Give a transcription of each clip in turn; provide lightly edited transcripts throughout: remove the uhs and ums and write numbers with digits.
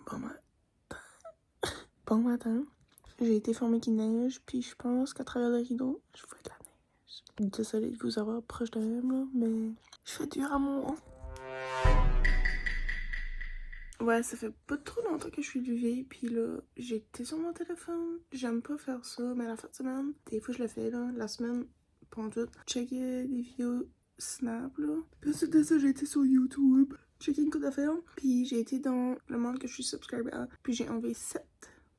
Bon matin. Bon matin. J'ai été formée qu'il neige, puis je pense qu'à travers le rideau, je vois de la neige. Désolée de vous avoir proche de même, là, mais je fais dur amour. Ouais, ça fait pas trop longtemps que je suis levée, puis là, j'étais sur mon téléphone. J'aime pas faire ça, mais la fin de semaine, des fois je le fais, là. La semaine, pendant tout, checker des vidéos Snap, là. Puis ensuite de ça, j'ai été sur YouTube, checker une couple d'affaires, puis j'ai été dans le monde que je suis subscribée à, puis j'ai enlevé 7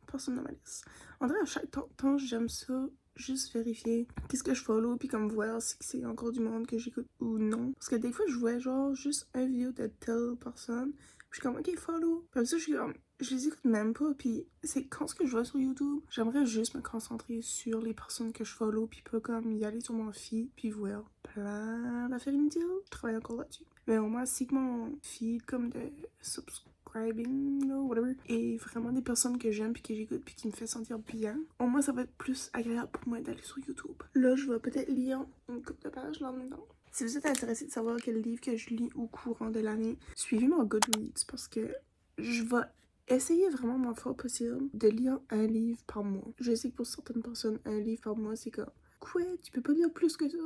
personnes de ma liste. En vrai, à chaque temps, j'aime ça, juste vérifier qu'est-ce que je follow, puis comme voir si c'est encore du monde que j'écoute ou non. Parce que des fois, je vois genre juste un vidéo de telle personne, puis je suis comme, ok, follow. Puis après ça, je suis comme, je les écoute même pas, puis c'est quand ce que je vois sur YouTube, j'aimerais juste me concentrer sur les personnes que je follow, puis pas comme y aller sur mon feed, puis voir plein d'affaires inutiles. Je travaille encore là-dessus. Mais au moins, si que mon feed comme de subscribing, là, whatever, et vraiment des personnes que j'aime, puis que j'écoute, puis qui me fait sentir bien, au moins ça va être plus agréable pour moi d'aller sur YouTube. Là, je vais peut-être lire une couple de pages là dedans. Si vous êtes intéressé de savoir quel livre que je lis au courant de l'année, suivez mon Goodreads parce que je vais essayer vraiment mon fort possible de lire un livre par mois. Je sais que pour certaines personnes, un livre par mois, c'est comme quoi, tu peux pas lire plus que ça?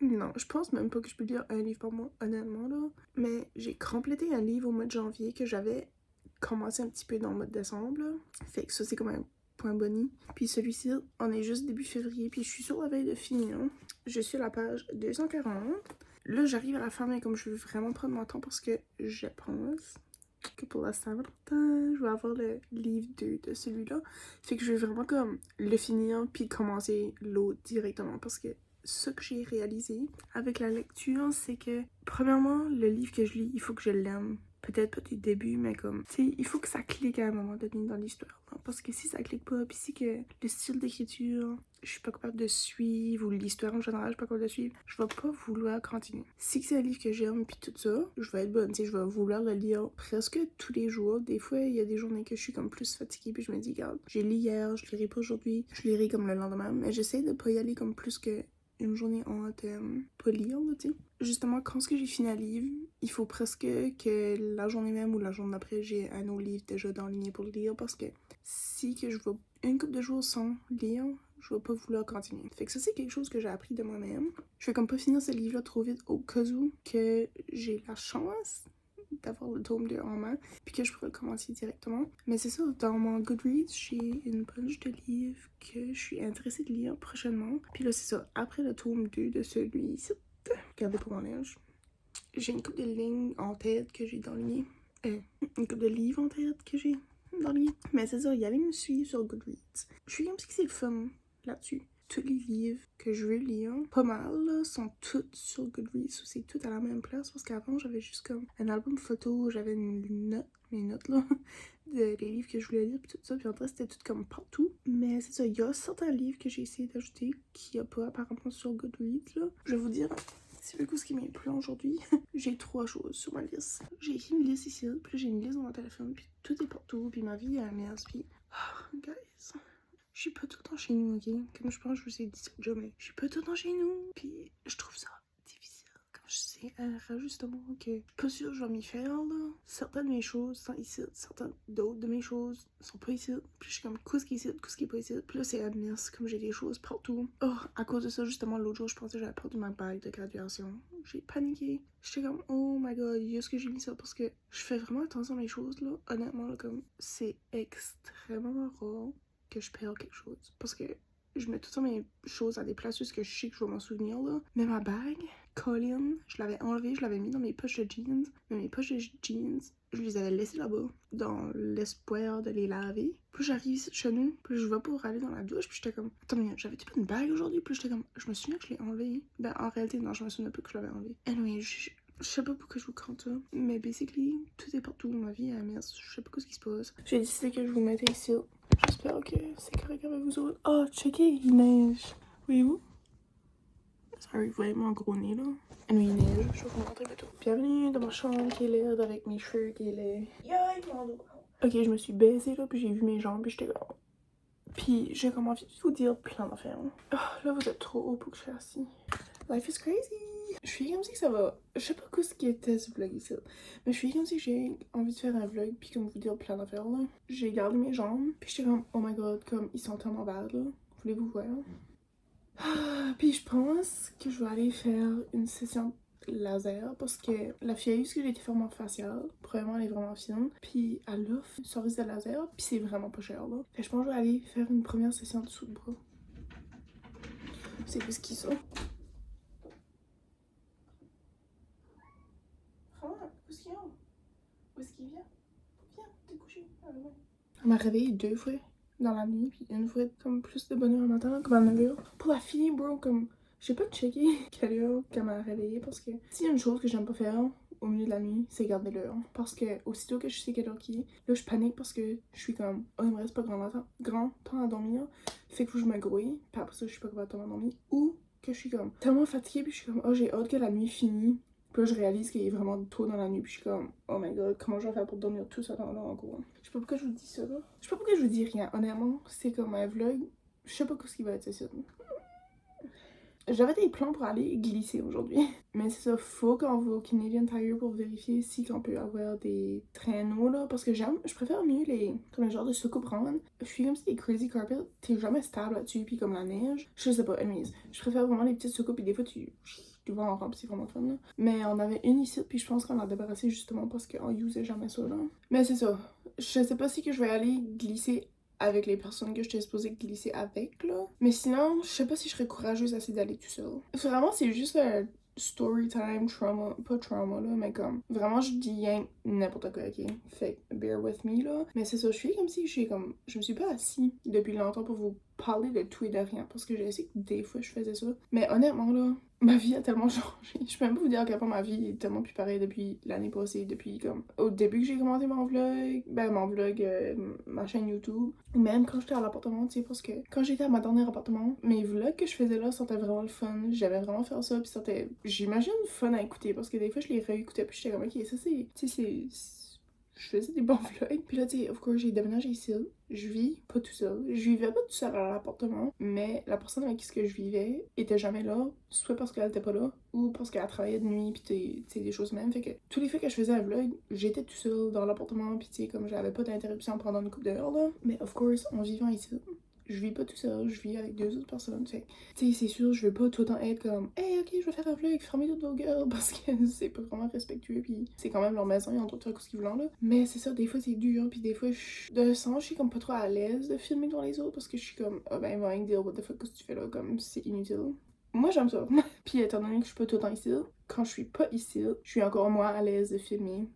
Non, je pense même pas que je peux lire un livre par mois, honnêtement, là. Mais j'ai complété un livre au mois de janvier que j'avais commencé un petit peu dans le mois de décembre, là. Fait que ça, c'est comme un point boni. Puis celui-ci, on est juste début février, puis je suis sur la veille de finir. Je suis à la page 240. Là, j'arrive à la fin, mais comme je veux vraiment prendre mon temps parce que je pense que pour la Saint-Valentin, je vais avoir le livre 2 de celui-là. Fait que je vais vraiment comme le finir, puis commencer l'autre directement parce que ce que j'ai réalisé avec la lecture, c'est que premièrement, le livre que je lis, il faut que je l'aime. Peut-être pas du début, mais comme, tu sais, il faut que ça clique à un moment donné dans l'histoire. Parce que si ça clique pas, puis si que le style d'écriture, je suis pas capable de suivre, ou l'histoire en général, je suis pas capable de suivre, je vais pas vouloir continuer. Si c'est un livre que j'aime, puis tout ça, je vais être bonne, tu sais, je vais vouloir le lire presque tous les jours. Des fois, il y a des journées que je suis comme plus fatiguée, puis je me dis, regarde, j'ai lu hier, je lirai pas aujourd'hui, je lirai comme le lendemain, mais j'essaie de pas y aller comme plus que une journée en pas lire, tu sais. Justement, quand ce que j'ai fini un livre, il faut presque que la journée même ou la journée d'après, j'ai un autre livre déjà dans ligne pour le lire parce que si que je vais une couple de jours sans lire, je vais pas vouloir continuer. Fait que ça, c'est quelque chose que j'ai appris de moi-même. Je vais comme pas finir ce livre-là trop vite au cas où que j'ai la chance d'avoir le tome 2 en main, puis que je pourrais le commencer directement. Mais c'est ça, dans mon Goodreads, j'ai une bunch de livres que je suis intéressée de lire prochainement. Puis là, c'est ça, après le tome 2 de celui-ci, regardez pour mon linge, j'ai une couple de lignes en tête que j'ai dans le lit. Une couple de livres en tête que j'ai dans le lit. Mais c'est ça, y aller me suivre sur Goodreads. Je suis comme si c'est le fun là-dessus. Tous les livres que je veux lire, pas mal, là, sont tous sur Goodreads. C'est tout à la même place parce qu'avant, j'avais juste comme un album photo, j'avais une note, mes notes là, des livres que je voulais lire, puis tout ça. Puis en vrai, c'était tout comme partout. Mais c'est ça, il y a certains livres que j'ai essayé d'ajouter qu'il n'y a pas apparemment sur Goodreads, là. Je vais vous dire, c'est le coup ce qui m'a plu aujourd'hui. J'ai 3 choses sur ma liste. J'ai écrit une liste ici, puis j'ai une liste dans mon téléphone, puis tout est partout, puis ma vie est un mess, puis... guys... Je suis pas tout le temps chez nous, ok? Comme je pense que je vous ai dit ça déjà, mais je suis pas tout le temps chez nous. Puis je trouve ça difficile. Quand je sais un rajustement que je suis pas sûre que je vais m'y faire, là. Certaines de mes choses sont ici, certaines d'autres de mes choses sont pas ici. Puis je suis comme, qu'est-ce qui est ici, qu'est-ce qui est pas ici. Puis là, c'est un mess, comme j'ai des choses partout. Oh, à cause de ça, justement, l'autre jour, je pensais que j'avais perdu ma bague de graduation. J'ai paniqué. J'étais comme, oh my god, est-ce que j'ai mis ça? Parce que je fais vraiment attention à mes choses, là. Honnêtement, là, comme, c'est extrêmement rare que je perds quelque chose. Parce que je mets toutes mes choses à des places où je sais que je vais m'en souvenir, là. Mais ma bague, Colin, je l'avais enlevée, je l'avais mis dans mes poches de jeans. Mais mes poches de jeans, je les avais laissées là-bas, dans l'espoir de les laver. Puis j'arrive ici chez nous, puis je vais pour aller dans la douche, puis j'étais comme, attends, mais j'avais-tu pas une bague aujourd'hui? Puis j'étais comme, je me souviens que je l'ai enlevée. Ben, en réalité, non, je me souviens pas que je l'avais enlevée. Anyway, je sais pas pourquoi je vous compte ça, mais basically, tout est partout dans ma vie, hein, merde, je sais pas ce qui se passe. J'ai décidé que je vous mettais ici. J'espère que c'est correct avec vous autres. Oh, checkez, il neige. Voyez-vous? Sorry, vous voyez mon gros nez là? Ah oui, il neige, je vais vous montrer bientôt. Bienvenue dans ma chambre qui est laide avec mes cheveux qui est laid. Yay, mon dos. Ok, je me suis baissée là, puis j'ai vu mes jambes, puis j'étais là. Puis j'ai comme envie de vous dire plein d'affaires. Oh, là, vous êtes trop haut pour que je sois assis. Life is crazy. Je suis comme si que ça va. Je sais pas quoi ce qui était ce vlog ici. Mais je suis comme si j'ai envie de faire un vlog puis comme vous dire plein d'affaires là. J'ai gardé mes jambes puis j'étais comme oh my god, comme ils sont tellement bad là. Voulez-vous voir? Puis je pense que je vais aller faire une session laser parce que la fille que j'ai été faire mon facial, premièrement elle est vraiment fine, puis elle offre un service de laser, puis c'est vraiment pas cher là. Fait que je pense que je vais aller faire une première session de dessous de bras. C'est plus qui ça? Vraiment, où est-ce qu'il est? Où est-ce qu'il vient? Viens, t'es couché. Ah, ouais. Elle m'a réveillée 2 fois dans la nuit, puis une fois comme plus de bonne heure en matin, comme à 9 heures. Pour la fille, bro, comme j'ai pas checké quelle heure qu'elle m'a réveillée parce que s'il y a une chose que j'aime pas faire au milieu de la nuit, c'est garder l'heure. Parce que aussitôt que je sais quelle heure qui est, là je panique parce que je suis comme oh il me reste pas grand temps à dormir, fait que faut que je me grouille, puis après ça je suis pas capable de m'endormir. Ou que je suis comme tellement fatiguée puis je suis comme oh j'ai hâte que la nuit finisse. Puis là, je réalise qu'il est vraiment tôt dans la nuit, puis je suis comme, oh my god, comment je vais faire pour dormir tout ce temps-là en cours? Je sais pas pourquoi je vous dis ça, là. Je sais pas pourquoi je vous dis rien, honnêtement, c'est comme un vlog, je sais pas ce qui va être ça. J'avais des plans pour aller glisser aujourd'hui, mais c'est ça, faut qu'on va au Canadian Tire pour vérifier si on peut avoir des traîneaux là, parce que je préfère mieux les, comme le genre de soucoupe ronde. Je suis comme si les crazy carpet, t'es jamais stable là-dessus, puis comme la neige, je sais pas, anyways, je préfère vraiment les petites soucoupes, et des fois tu vois en rampe, c'est vraiment fun là. Mais on avait une ici, puis je pense qu'on l'a débarrassé justement parce qu'on usait jamais ça là. Mais c'est ça, je sais pas si que je vais aller glisser avec les personnes que j'étais supposée glisser avec là. Mais sinon, je sais pas si je serais courageuse assez d'aller tout seul. Vraiment, c'est juste un story time, trauma, pas trauma là, mais comme vraiment je dis rien n'importe quoi, ok? Fait bear with me là. Mais c'est ça, je suis comme si je me suis pas assis depuis longtemps pour vous parler de tout et de rien parce que je sais que des fois je faisais ça. Mais honnêtement là, ma vie a tellement changé. Je peux même pas vous dire à quel point ma vie est tellement plus pareille depuis l'année passée, depuis comme au début que j'ai commencé mon vlog, ma chaîne YouTube, ou même quand j'étais à l'appartement, tu sais, parce que quand j'étais à ma dernière appartement, mes vlogs que je faisais là, c'était vraiment le fun. J'avais vraiment fait ça, puis c'était, j'imagine, fun à écouter parce que des fois je les réécoutais, puis j'étais comme, ok, ça c'est, tu sais, je faisais des bons vlogs. Puis là, tu sais, of course, j'ai déménagé ici. Je vis pas tout seul. Je vivais pas tout seul à l'appartement, mais la personne avec qui je vivais était jamais là, soit parce qu'elle était pas là, ou parce qu'elle travaillait de nuit, pis tu sais, des choses même. Fait que tous les fois que je faisais un vlog, j'étais tout seul dans l'appartement, pis tu sais, comme j'avais pas d'interruption pendant une couple d'heures, là. Mais of course, en vivant ici, je vis pas tout seul, je vis avec 2 autres personnes. Fait tu sais, c'est sûr, je veux pas tout le temps être comme hey, ok, je vais faire un vlog, fermez toutes vos gueules, parce que c'est pas vraiment respectueux, puis c'est quand même leur maison, ils ont le droit de faire ce qu'ils veulent là. Mais c'est ça, des fois c'est dur, puis des fois, de sens, je suis comme pas trop à l'aise de filmer devant les autres, parce que je suis comme, oh ben, va deal, what the fuck, qu'est-ce que tu fais là, comme c'est inutile. Moi j'aime ça. Puis étant donné que je suis pas tout le temps ici, quand je suis pas ici, je suis encore moins à l'aise de filmer,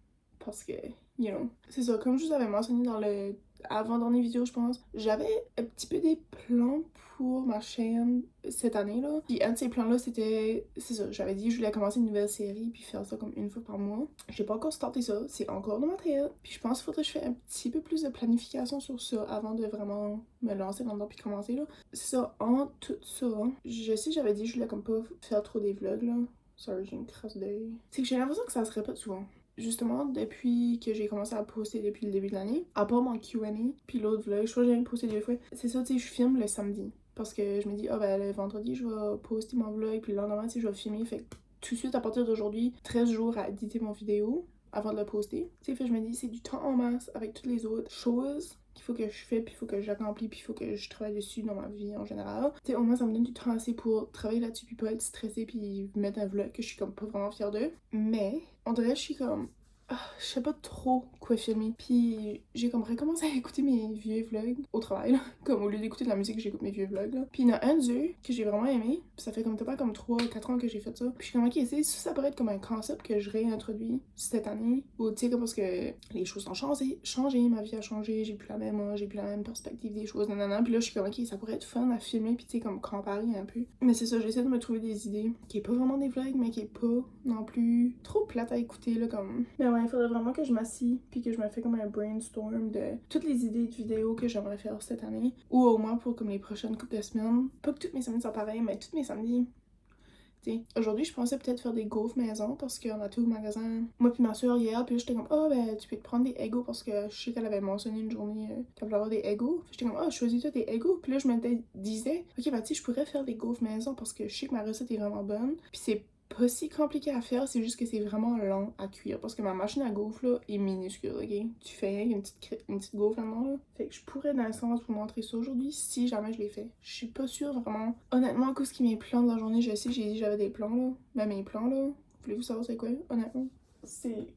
parce que, you know. C'est ça, comme je vous avais mentionné dans le avant-dernière vidéo, je pense, j'avais un petit peu des plans pour ma chaîne cette année là. Puis un de ces plans là c'était, c'est ça, j'avais dit que je voulais commencer une nouvelle série puis faire ça comme une fois par mois. J'ai pas encore starté ça, c'est encore dans ma tête. Puis je pense qu'il faudrait que je fasse un petit peu plus de planification sur ça avant de vraiment me lancer dans le puis commencer là. C'est ça, en tout ça, je sais que j'avais dit que je voulais comme pas faire trop des vlogs là. Sorry, j'ai une crasse d'œil. C'est que j'ai l'impression que ça se répète souvent. Justement, depuis que j'ai commencé à poster depuis le début de l'année, à part mon Q&A, puis l'autre vlog, je crois que j'ai posté 2 fois. C'est ça, tu sais, je filme le samedi. Parce que je me dis, ah ben le vendredi, je vais poster mon vlog, puis le lendemain, tu sais, je vais filmer. Fait que tout de suite, à partir d'aujourd'hui, 13 jours à éditer mon vidéo avant de la poster. Tu sais, fait je me dis, c'est du temps en masse avec toutes les autres choses qu'il faut que je fais, puis il faut que j'accomplis, puis il faut que je travaille dessus dans ma vie en général. Tu sais, au moins, ça me donne du temps assez pour travailler là-dessus, puis pas être stressée, puis mettre un vlog que je suis comme pas vraiment fière de. Mais, on dirait que je suis comme je sais pas trop quoi filmer. Puis j'ai comme recommencé à écouter mes vieux vlogs au travail, là. Comme au lieu d'écouter de la musique, j'écoute mes vieux vlogs, là. Puis il y en a un d'eux que j'ai vraiment aimé. Puis ça fait comme pas comme 3 ou 4 ans que j'ai fait ça. Puis je suis comme, ok, ça pourrait être comme un concept que je réintroduis cette année. Ou tu sais, comme parce que les choses ont changé, ma vie a changé, j'ai plus la même perspective des choses, nanana. Puis là, je suis comme, ok, ça pourrait être fun à filmer, puis tu sais, comme comparer un peu. Mais c'est ça, j'essaie de me trouver des idées qui est pas vraiment des vlogs, mais qui est pas non plus trop plate à écouter, là, comme. Mais ouais, il faudrait vraiment que je m'assis puis que je me fais comme un brainstorm de toutes les idées de vidéos que j'aimerais faire cette année. Ou au moins pour comme les prochaines couples de semaines. Pas que tous mes samedis sont pareils, mais tous mes samedis. T'sais, aujourd'hui, je pensais peut-être faire des gaufres maison parce qu'on a tout au magasin. Moi puis ma soeur hier, puis j'étais comme, oh ben tu peux te prendre des Egos parce que je sais qu'elle avait mentionné une journée qu'elle voulait avoir des Egos. J'étais comme, oh choisis-toi des Egos. Puis là, je me disais, ok, bah tu sais, je pourrais faire des gaufres maison parce que je sais que ma recette est vraiment bonne. Puis c'est pas si compliqué à faire, c'est juste que c'est vraiment lent à cuire. Parce que ma machine à gaufre, là, est minuscule, ok? Tu fais rien une petite gaufre là-dedans, là. Fait que je pourrais, dans le sens, vous montrer ça aujourd'hui, si jamais je l'ai fait. Je suis pas sûre, vraiment. Honnêtement, à cause qui mes plans de la journée, je sais, j'ai dit que j'avais des plans, là. Mais mes plans, là, voulez-vous savoir c'est quoi, honnêtement? C'est...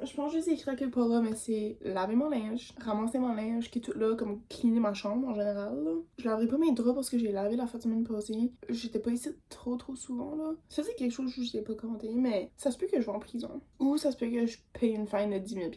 Je pense que je les ai écrits quelque part là, mais c'est laver mon linge, ramasser mon linge qui est tout là, comme cleaner ma chambre en général, là. Je laverai pas mes draps parce que j'ai lavé la fin de semaine passée. J'étais pas ici trop souvent, là. Ça, c'est quelque chose que je n'ai pas commenté, mais ça se peut que je vais en prison. Ou ça se peut que je paye une fine de 10 000 $.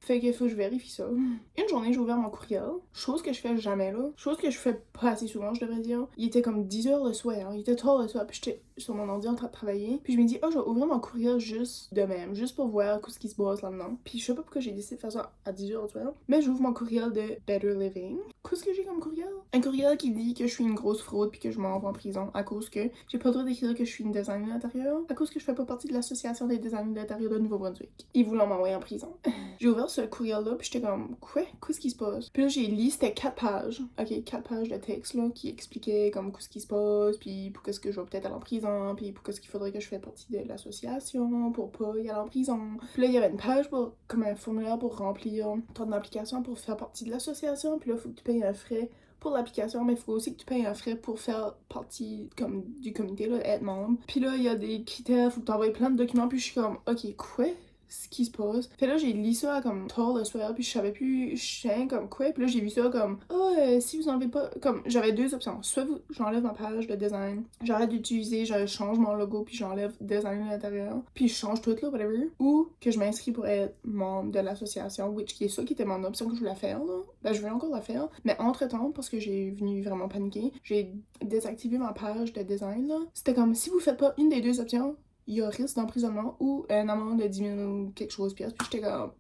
Fait qu'il faut que je vérifie ça. Une journée, j'ai ouvert mon courriel. Chose que je fais jamais, là. Chose que je fais pas assez souvent, je devrais dire. Il était comme 10h le soir. Il était tard le soir. Puis j'étais sur mon ordi en train de travailler. Puis je me dis, oh, je vais ouvrir mon courriel juste de même. Juste pour voir ce qui se passe là-dedans. Puis je sais pas pourquoi j'ai décidé de faire ça à 10h le soir. Mais j'ouvre mon courriel de Better Living. Qu'est-ce que j'ai comme courriel? Un courriel qui dit que je suis une grosse fraude puis que je m'en vais en prison à cause que j'ai pas le droit d'écrire que je suis une designer d'intérieur. À cause que je fais pas partie de l'association des designers d'intérieur de Nouveau-Brunswick. Ils voulaient m'envoyer en prison. J'ai ouvert ce courriel-là, puis j'étais comme, quoi? Qu'est-ce qui se passe? Puis là, j'ai lu, c'était 4 pages. Ok, 4 pages de texte, là, qui expliquaient comme qu'est-ce qui se passe, puis pourquoi est-ce que je vais peut-être aller en prison, puis pourquoi est-ce qu'il faudrait que je fasse partie de l'association pour pas y aller en prison. Puis là, il y avait une page pour, comme un formulaire pour remplir ton application pour faire partie de l'association, puis là, il faut que tu payes un frais pour l'application, mais il faut aussi que tu payes un frais pour faire partie comme du comité, là, être membre. Puis là, il y a des critères, faut que tu envoies plein de documents, puis je suis comme, ok, quoi? Ce qui se passe. Fait là, j'ai lu ça comme tard le soir, puis je savais plus, je sais comme quoi. Puis là, j'ai vu ça comme, oh, si vous en avez pas. Comme, j'avais deux options. Soit j'enlève ma page de design, j'arrête d'utiliser, je change mon logo, puis j'enlève design à l'intérieur, puis je change tout là, whatever. Ou que je m'inscris pour être membre de l'association, which qui est ça qui était mon option que je voulais faire, là. Ben, je vais encore la faire. Mais entre temps, parce que j'ai venu vraiment paniquer, j'ai désactivé ma page de design, là. C'était comme, si vous faites pas une des deux options, il y a risque d'emprisonnement ou une amende de 10 000 ou quelque chose pièces. Puis j'étais comme...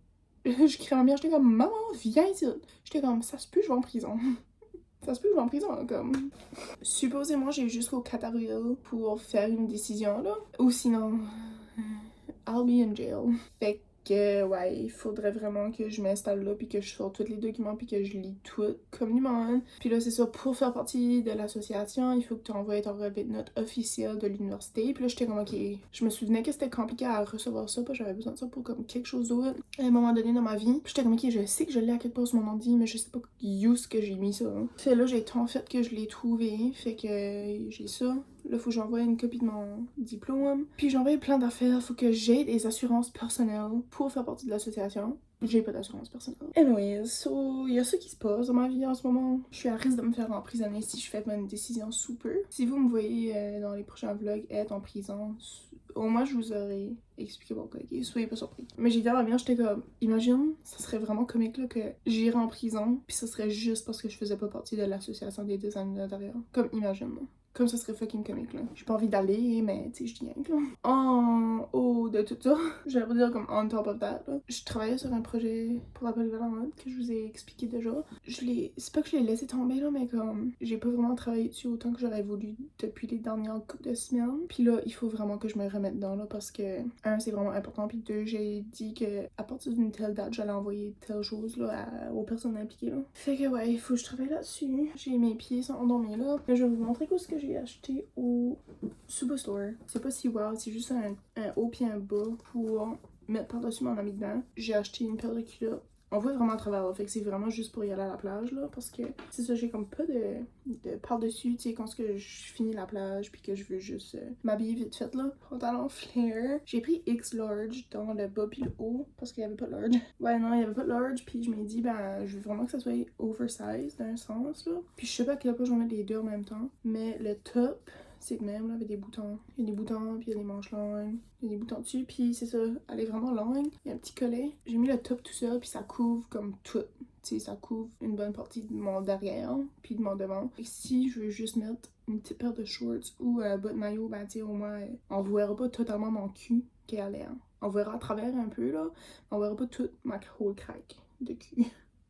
je criais ma mère, j'étais comme, maman, viens ici. J'étais comme, ça se peut, je vais en prison. Ça se peut, je vais en prison, comme. Supposément, j'ai jusqu'au 4 avril pour faire une décision, là. Ou sinon, I'll be in jail. Fait que, ouais, il faudrait vraiment que je m'installe là, puis que je sorte tous les documents, puis que je lis tout comme du monde. Puis là, c'est ça, pour faire partie de l'association, il faut que tu envoies ton relevé de notes officiel de l'université. Puis là, j'étais comme, ok, je me souvenais que c'était compliqué à recevoir ça, parce que j'avais besoin de ça pour comme quelque chose d'autre à un moment donné dans ma vie. Puis j'étais comme, ok, je sais que je l'ai à quelque part sur mon ordi, mais je sais pas où que j'ai mis ça. Hein. Fait là, j'ai tant fait que je l'ai trouvé, fait que j'ai ça. Là, faut que j'envoie une copie de mon diplôme. Puis j'envoie plein d'affaires. Faut que j'aie des assurances personnelles pour faire partie de l'association. J'ai pas d'assurance personnelle. Anyways, so, il y a ça qui se passe dans ma vie en ce moment. Je suis à risque de me faire emprisonner si je fais pas une décision sous peu. Si vous me voyez dans les prochains vlogs être en prison, au moins je vous aurais expliqué pourquoi, ok? Soyez pas surpris. Mais j'ai dit à la mienne, j'étais comme, imagine, ça serait vraiment comique là que j'irais en prison, puis ça serait juste parce que je faisais pas partie de l'association des designers d'intérieur. Comme, imagine, là. Comme ça serait fucking comique, là. J'ai pas envie d'aller, mais tu sais, je dis rien, là. En haut de tout ça, j'allais pas dire comme on top of that, là. Je travaillais sur un projet pour la polyvalente en mode que je vous ai expliqué déjà. C'est pas que je l'ai laissé tomber, là, mais comme j'ai pas vraiment travaillé dessus autant que j'aurais voulu depuis les dernières couple de semaines. Puis là, il faut vraiment que je me remette dedans, là, parce que, un, c'est vraiment important, puis deux, j'ai dit que à partir d'une telle date, j'allais envoyer telle chose, là, aux personnes impliquées, là. Fait que, ouais, il faut que je travaille là-dessus. J'ai mes pieds sont endormis, là. Mais je vais vous montrer ce que j'ai acheté au Superstore. C'est pas si wow, c'est juste un haut pied un bas pour mettre par-dessus mon amidon. J'ai acheté une paire de culottes. On voit vraiment à travers, là. Fait que c'est vraiment juste pour y aller à la plage, là. Parce que c'est ça, j'ai comme pas de par-dessus, tu sais, quand je finis la plage puis que je veux juste m'habiller vite fait, là. Pantalon flare. J'ai pris X large dans le bas puis le haut parce qu'il y avait pas de large. Ouais, non, il y avait pas de large puis je m'ai dit, ben, je veux vraiment que ça soit oversize d'un sens, là. Puis je sais pas à quel point je vais mettre les deux en même temps. Mais le top, c'est le même, là, avec des boutons. Il y a des boutons, puis il y a des manches longues. Il y a des boutons dessus, puis c'est ça, elle est vraiment longue. Il y a un petit collet. J'ai mis le top tout ça, puis ça couvre comme tout. Tu sais, ça couvre une bonne partie de mon derrière, puis de mon devant. Et si je veux juste mettre une petite paire de shorts ou un bas de maillot, ben tu sais, au moins, on verra pas totalement mon cul qui est à l'air. On verra à travers un peu, là. On verra pas toute ma whole craque de cul.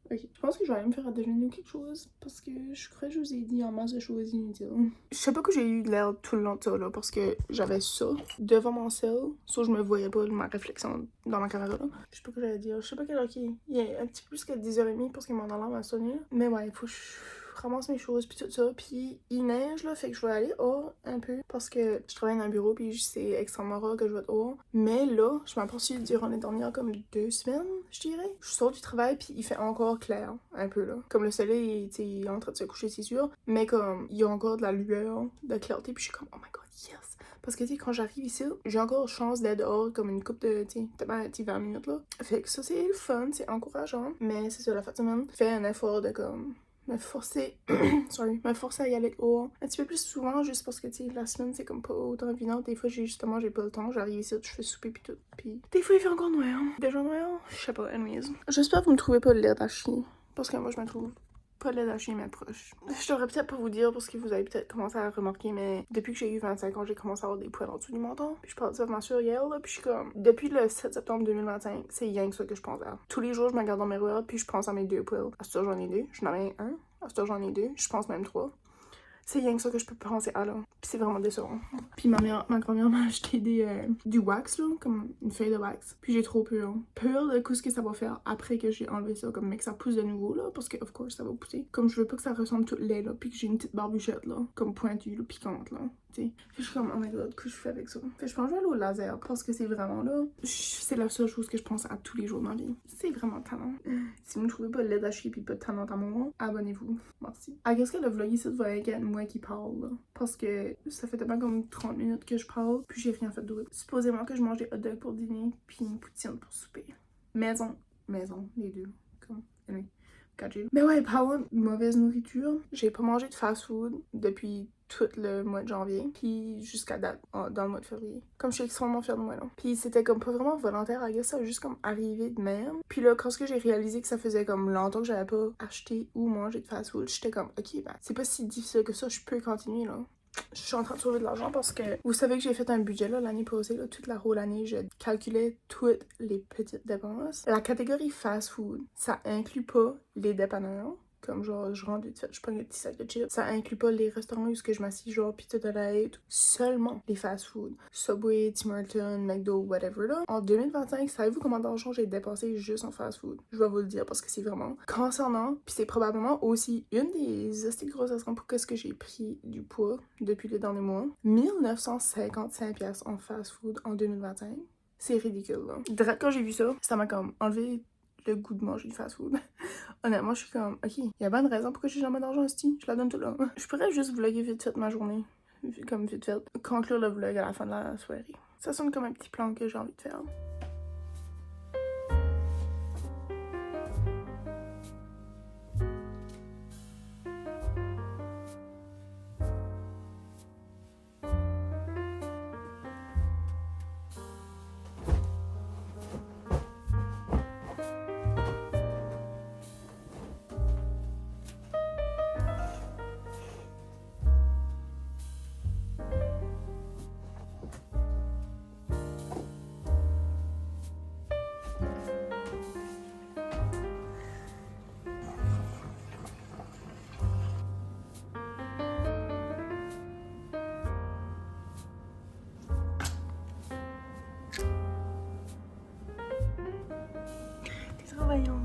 Ok, je pense que je vais aller me faire à déjeuner ou quelque chose parce que je crois que je vous ai dit en masse de choses inutiles. Je sais pas que j'ai eu de l'air tout le long de ça là parce que j'avais ça devant mon cell, sauf que je me voyais pas ma réflexion dans ma caméra là. Je sais pas que j'allais dire, je sais pas quelle heure il est. Il est un petit peu plus que 10h30 parce que mon alarme a sonné. Mais ouais, faut que ramasse mes choses puis tout ça. Puis il neige là, fait que je vais aller haut un peu parce que je travaille dans un bureau puis c'est extrêmement rare que je vais être haut. Mais là, je m'aperçus durant les dernières comme 2 semaines, je dirais. Je sors du travail puis il fait encore clair un peu là. Comme le soleil, il est en train de se coucher, c'est sûr. Mais comme il y a encore de la lueur, de clarté puis je suis comme oh my god, yes! Parce que, tu sais, quand j'arrive ici, j'ai encore chance d'être dehors comme une coupe de, tu sais, 20 minutes, là. Fait que ça, c'est le fun, c'est encourageant. Mais c'est ça, la fin de semaine, fais un effort de, comme, me forcer, me forcer à y aller dehors un petit peu plus souvent, juste parce que, tu sais, la semaine, c'est comme pas autant évident. Des fois, j'ai pas le temps, j'arrive ici, je fais souper pis tout. Pis des fois, il fait encore noir. Déjà noir? Je sais pas, anyways. J'espère que vous me trouvez pas l'air d'acheter. Parce que moi, je me trouve pas laid à chier, mais proche. Je devrais peut-être pas vous dire parce que vous avez peut-être commencé à remarquer, mais depuis que j'ai eu 25 ans, j'ai commencé à avoir des poils en dessous du menton. Puis je parle de ça vraiment sur hier, là. Puis je suis comme, depuis le 7 septembre 2025, c'est rien que ça que je pense à. Tous les jours, je me regarde dans mes miroir, puis je pense à mes 2 poils. À ce temps, j'en ai 2. Je n'en ai un. À ce temps, j'en ai 2. Je pense même 3. C'est rien que ça que je peux penser à là. Puis c'est vraiment décevant. Puis ma grand-mère m'a acheté du wax là, comme une feuille de wax. Puis j'ai trop peur. Peur de ce que ça va faire après que j'ai enlevé ça, comme mais que ça pousse de nouveau là, parce que of course ça va pousser. Comme je veux pas que ça ressemble tout laid là, puis que j'ai une petite barbichette là, comme pointue là, piquante là. Puis je suis comme, oh my god, que je fais avec ça? Fait je pense que je vais aller au laser parce que c'est vraiment là. C'est la seule chose que je pense à tous les jours de ma vie. C'est vraiment talent. Si vous ne trouvez pas le lait d'acheter pis pas de talent à mon abonnez-vous. Merci. Ah, qu'est-ce que le vlog ici va être moi qui parle là? Parce que ça fait tellement comme 30 minutes que je parle, puis j'ai rien fait d'autre. Supposément que je mange des hot dogs pour dîner, puis une poutine pour souper. Maison, les deux. Comme, anyway. Mais ouais, parlant de mauvaise nourriture, j'ai pas mangé de fast-food depuis tout le mois de janvier, puis jusqu'à date, dans le mois de février. Comme je suis extrêmement fière de moi, là. Puis c'était comme pas vraiment volontaire, I guess, ça a juste comme arrivé de même. Puis là, quand j'ai réalisé que ça faisait comme longtemps que j'avais pas acheté ou mangé de fast-food, j'étais comme, ok, ben, c'est pas si difficile que ça, je peux continuer, là. Je suis en train de sauver de l'argent parce que vous savez que j'ai fait un budget là l'année passée, là, toute la whole année, je calculais toutes les petites dépenses. La catégorie fast food, ça inclut pas les dépanneurs. Comme genre, je rentre vite fait, je prends un petit sac de chips. Ça inclut pas les restaurants où je m'assis, genre Pizza de Light. Seulement les fast-food. Subway, Tim Hortons, McDo, whatever là. En 2025, savez-vous combien d'argent j'ai dépensé juste en fast-food? Je vais vous le dire parce que c'est vraiment concernant. Puis c'est probablement aussi une des assez grosses raisons pour que j'ai pris du poids depuis les derniers mois. 1955$ en fast-food en 2025. C'est ridicule là. Direct quand j'ai vu ça, ça m'a comme enlevé le goût de manger du fast-food. Honnêtement, je suis comme, ok, il y a pas de raison pourquoi j'ai jamais d'argent ici. Je la donne tout là. Je pourrais juste vlogger vite fait ma journée. Comme vite fait. Conclure le vlog à la fin de la soirée. Ça sonne comme un petit plan que j'ai envie de faire. Travaillante.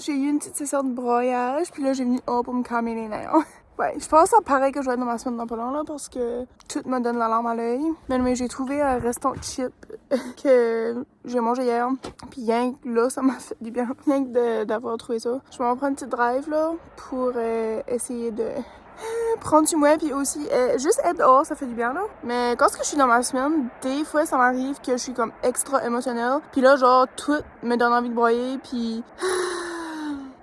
J'ai eu une petite session de broyage, puis là j'ai venu haut pour me calmer les nerfs. Ouais, je pense que ça paraît que je vais être dans ma semaine dans pas long, là, parce que tout me donne la larme à l'œil. Mais j'ai trouvé un restant de chips que j'ai mangé hier. Puis rien que là, ça m'a fait du bien. Rien que d'avoir trouvé ça. Je vais en prendre une petite drive, là, pour essayer de prendre du moins, puis aussi juste être dehors, ça fait du bien, là. Mais quand je suis dans ma semaine, des fois ça m'arrive que je suis comme extra émotionnelle, puis là genre tout me donne envie de broyer, puis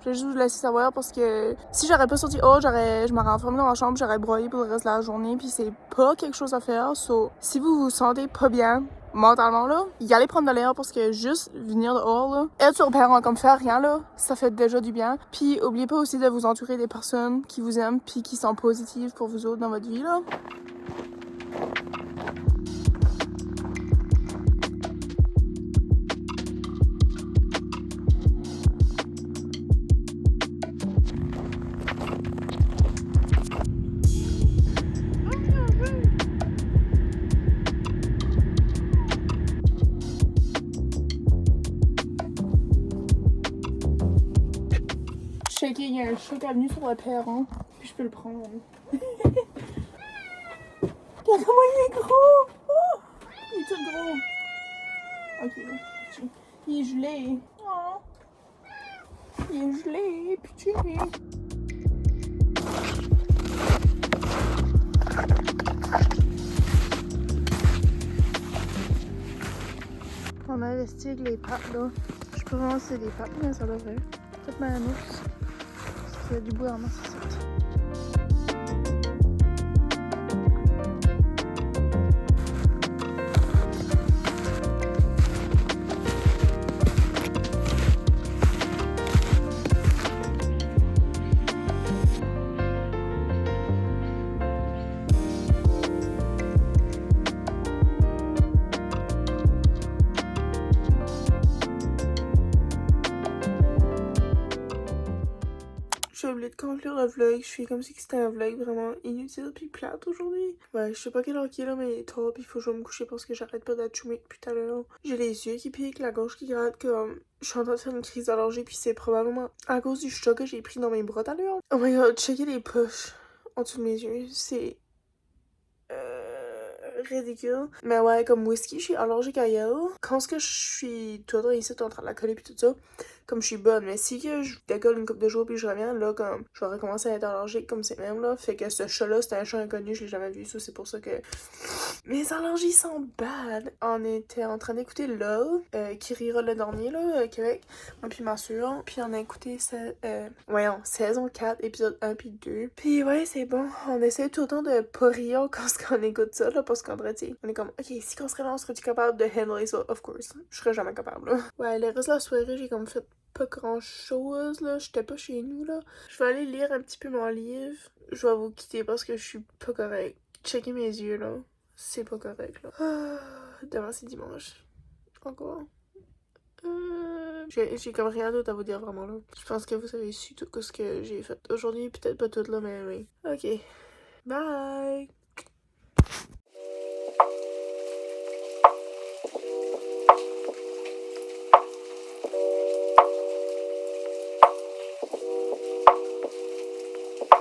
je vais juste vous laisser savoir parce que si j'aurais pas sorti je m'aurais enfermée dans ma chambre, j'aurais broyé pour le reste de la journée, puis c'est pas quelque chose à faire. So, si vous vous sentez pas bien mentalement, là, y aller prendre de l'air parce que juste venir dehors, là, être sur le perron comme faire rien, là, ça fait déjà du bien. Puis oubliez pas aussi de vous entourer des personnes qui vous aiment puis qui sont positives pour vous autres dans votre vie, là. Checker, il y a un chat qui est venu sur le perron, puis je peux le prendre. Regarde comment il est gros! Oh! Il est tout gros. Ok, il est gelé. Oh! Il est gelé, pitié. On a investi avec les pattes, là. Je sais pas vraiment si c'est des pattes, mais ça devrait. Peut-être ma mousse. Parce qu'il y a du bois en masse ici. J'ai oublié de conclure le vlog. Je suis comme si c'était un vlog vraiment inutile puis plate aujourd'hui. Ouais, je sais pas quelle heure qu'il est là, mais il est tard puis il faut que je me coucher parce que j'arrête pas d'être chumée depuis tout à l'heure. J'ai les yeux qui piquent, la gorge qui gratte, comme je suis en train de faire une crise d'allergie puis c'est probablement à cause du choc que j'ai pris dans mes bras tout à l'heure. Oh my god, checker les poches en dessous de mes yeux, c'est ridicule. Mais ouais, comme whisky, je suis allergique à elle. Quand je suis tout le temps ici, en train de la coller puis tout ça, comme je suis bonne. Mais si que je décolle une couple de jours puis je reviens, là, comme je vais recommencer à être allergique comme c'est même, là. Fait que ce chat-là, c'était un chat inconnu, je l'ai jamais vu, ça, c'est pour ça que mes allergies sont bad. On était en train d'écouter Love, qui rira le dernier, là, Québec, moi puis ma soeur. Puis on a écouté saison 4, épisode 1 puis 2. Puis ouais, c'est bon. On essaie tout le temps de pas rire quand on écoute ça, là, parce qu'en vrai, tu sais, on est comme, ok, si qu'on serait là, on serait-tu capable de handler ça? Of course. Je serais jamais capable, là. Ouais, le reste de la soirée, j'ai comme fait pas grand chose, là. J'étais pas chez nous, là. Je vais aller lire un petit peu mon livre. Je vais vous quitter parce que je suis pas correcte. Checker mes yeux, là. C'est pas correct, là. Demain, c'est dimanche. Encore. J'ai comme rien d'autre à vous dire, vraiment, là. Je pense que vous avez su tout ce que j'ai fait aujourd'hui. Peut-être pas tout, là, mais oui. Ok. Bye!